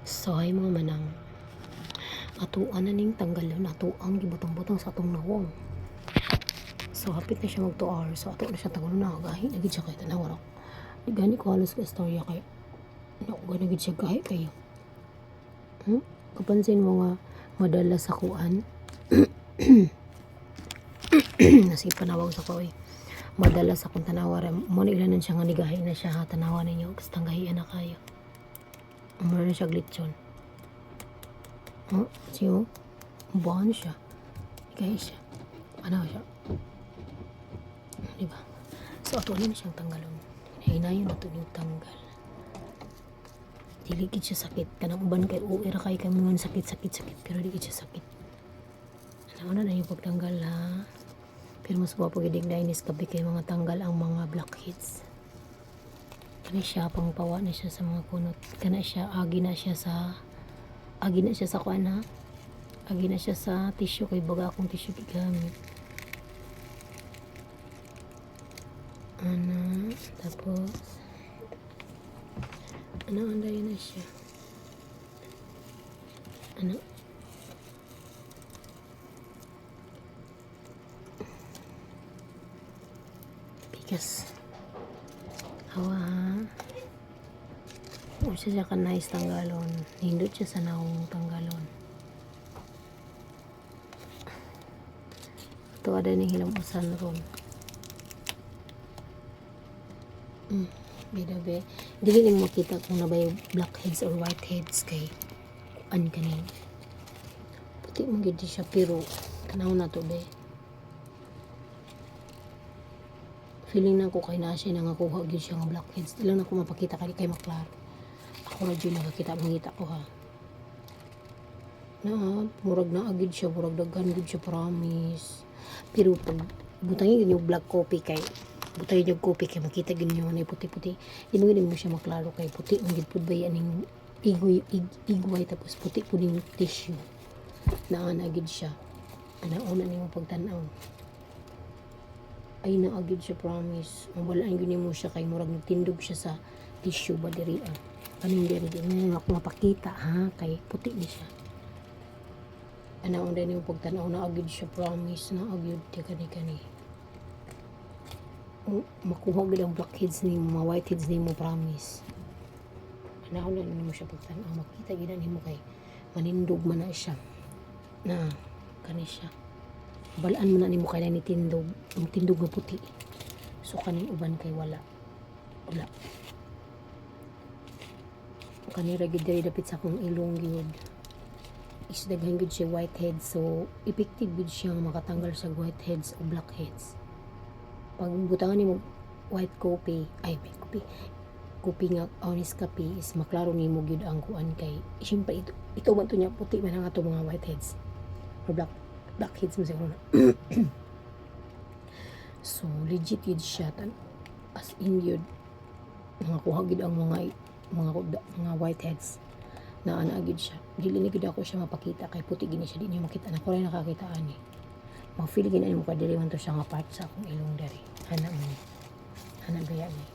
So ay mga manang atuan na ning tanggalon atuang gibutang-butang sa atong nawong. So hapit na siya mag 2 hours. So ato na siya tanggalon na gahi na gid siya kay tanawa ra. Di gani ko halos ka istorya kay no gani gid siya gahi kayo. Kapansin mo nga madala sa kuan. Nasi panawag sa ko madala sa kung tanawa ra mo na ilanan siya nga nigahi na siya ha tanawa ninyo kasi tanggahian na kayo. Umar na siya glitchon. Siyo, buwan siya. Kaya siya. Ano siya? Diba? So, ato rin siyang tanggalon. Hinayon na ito yung tanggal. Diligid siya sakit. Kanang uban kay uira kay kami man sakit. Pero di siya sakit. Ano na yung pagtanggal ha? Pero mas wapagidig na inis kabi kay mga tanggal ang mga blackheads. Kani siya, pangpawa na siya sa mga kunot. Kana siya, agi na siya sa kuan ha. Agi na siya sa tissue kay baga akong tissue gigamit. Tapos anday na siya. Bigas. Hawa ha. Kung siya ka nice tanggalon, hindot siya sa naong tanggalon. Ito ada ni hilamusan ron. Bidabe. Dili ning makita kung nabay blackheads or whiteheads kay an kanin. Puti mo gid siya pero tanaw na to be. Feeling na ko kay na siya nangakuha gid siya nga blackheads. Di lang na ko mapakita kay maklaro. Ako na dyan nakakita mangita ko ha. Na murag na agid siya, murag daghan gid siya promise. Pero pag butangin yung black coffee kay butangin yung coffee kay makita gid niyo na puti-puti. Di mo gid mo siya maklaro kay puti ang gid pud bay aning igway tapos puti pud ning tissue. Naana gid siya. Ana-una nimo pagtan-aw. Ay naagid siya promise. Mabalaan gid mo siya kay murag nagtindog siya sa tissue ba diri ah. Kaning diri di na ako mapakita ha kay puti ni siya. Ana-una nimo pagtan-aw naagid siya promise naagid ti kani. Makuha gid ang blackheads nimo, mga whiteheads nimo promise. Ana-una nimo siya pagtan-aw makita gid nimo kay manindog man na siya. Na kani siya. Balaan mo na nimo kay ni tindog, ang tindog nga puti. So kaning uban kay wala. Kani ra gid diri dapit sa akong ilong gyud. Is daghan gid siya whiteheads so effective gid siya makatanggal sa whiteheads o blackheads. Pag butangan nimo white coffee, coffee nga honest coffee is maklaro nimo gyud ang kuan kay siyempre ito man to niya puti man ang ato mga whiteheads or blackheads mo siguro. So legit yun siya as in yun mga kuha gid ang mga whiteheads na anaagid siya. Dili ni gid ako siya mapakita kay puti gini siya di niyo makita na ko rin nakakita ani. Mag-feel gid mo ka dili man to siya nga part sa akong ilong diri. Hana gaya ni.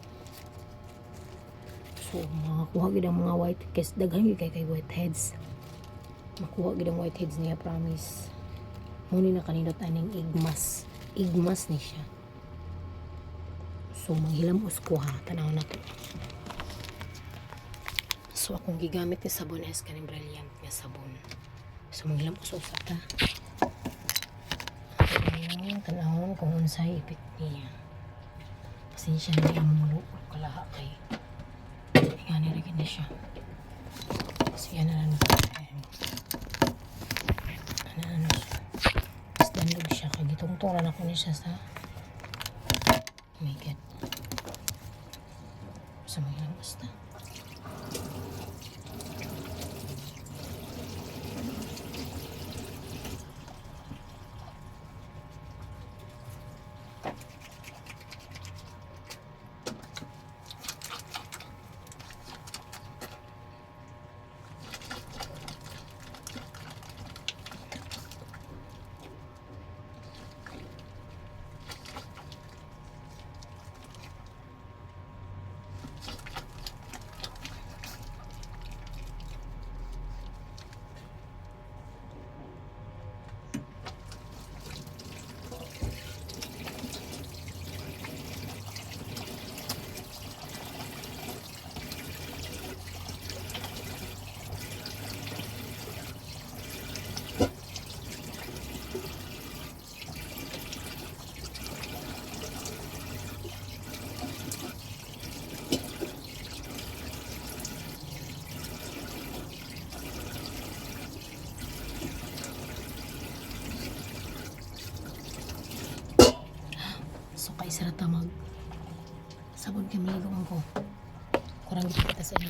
So mga kuha gid ang mga white kasi daghan gid kay whiteheads. Makuha gid ang whiteheads niya promise. Muni na kanindot aning igmas ni siya. So manghilamos ko ha tanaw na to. So akong gigamit ni sabon is kaning brilliant nga sabon. So manghilamos ko ta. Tanawon kung unsay effect niya. Pasensya na yung mulo kalaha kay ngani ra gid na siya. Kasi yan na lang ano siya. Dandog siya kay gitungtungan ako ni siya sa make it. So mga basta.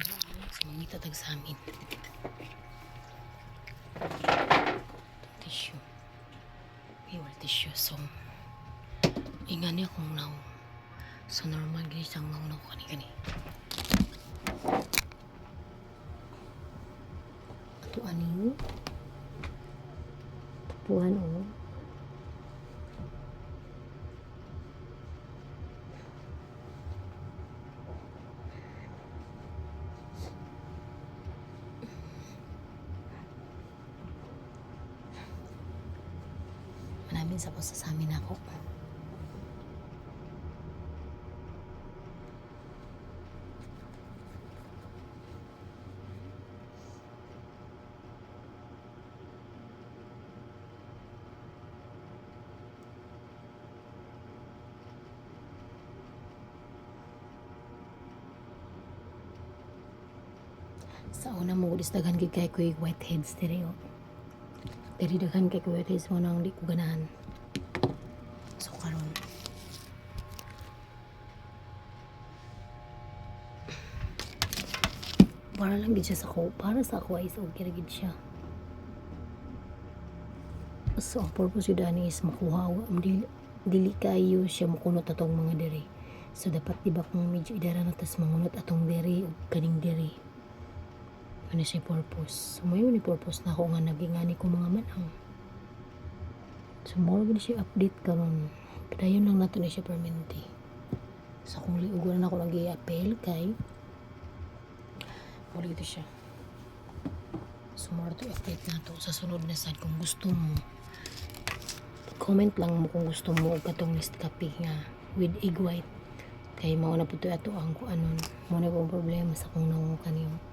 So, mangita tag sa amin. Tissue. Iwal tissue. So, ingan niya kung now. So, normal guys ang nauna ko kani-kani. Ito ani. Tapuhan o. Manamin sa amin ako. Sa una mo daghan gid kay ko whiteheads diri o. Diri daghan kay ko whiteheads mo nang di ko ganahan. So karon para lang gid siya sa ko, para sa ako is okay ra gid siya. So ang purpose yun ani is makuha dili kayo siya makunot atong mga diri. So dapat diba kung medyo idara na tas mangunot atong diri o kaning diri. Ano siya purpose? So, may ni purpose na ako nga nagingani ko mga manang. So, more gud siya update karon. Padayon lang nato na siya permanente. So, kung liuguran ako nag-i-appel kay muli ito siya. So, more to update na to sa sunod na sad kung gusto mo. Comment lang mo kung gusto mo og katong list copy nga with egg white. Kay mao na puto ato ang kuanon. Mo na kong problema sa kung nang kaniyong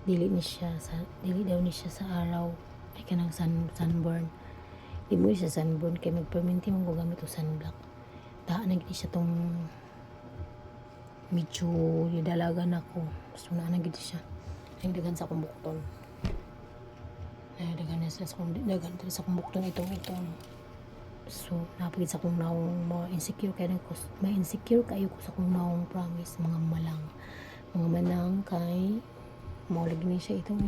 dili daw ni siya sa araw ay kanang sunburn. Di mo siya sunburn kay magperminti mo gamit o sunblock. Taan na gid siya tong medyo dalagan ako. So na gid siya. Ay dagan sa kumbukton. Ay dagan sa kumbukton itong. So napagid sa kung naong ma-insecure kay ma-insecure kayo ko sa kung naong promise mga manang kay maulig na siya itong.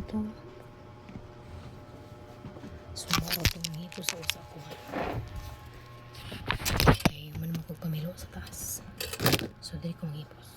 So, maro itong hito sa usa ko. Okay, man mo kong pamilo sa taas. So, dali kong hipos.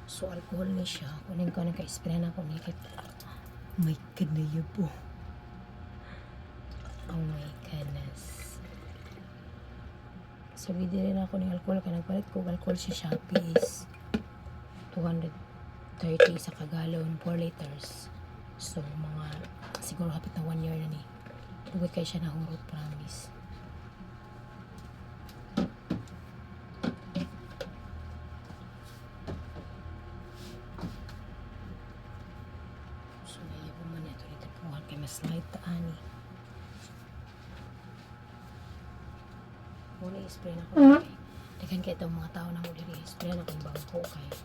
So, alcohol ni siya. Kunin ko nagka-spray na ako ni Kit. Oh my God na yun po. Oh my goodness. So, bidi rin ako ng alcohol. Kaya nagpalit ko alcohol si Shopee is 230 sa kagalon, 4 liters. So, mga siguro hapit na 1 year na ni. Huwag kayo siya nahurot, promise. So, naiya po man ito dito po. Kaya mas light taan eh. Muna i-spray na ko. Dekan kayo itong mga tao na muli i-spray na kong bangko kayo.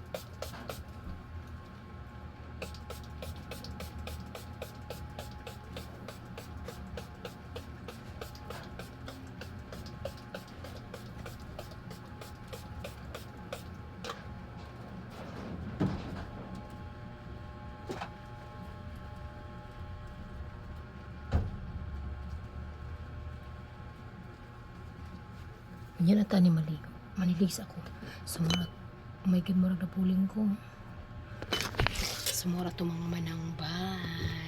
Yan ata ni maligo. Manilis ako. Sumurat. May kimurag na puling ko. Sumurat to mga manang bay.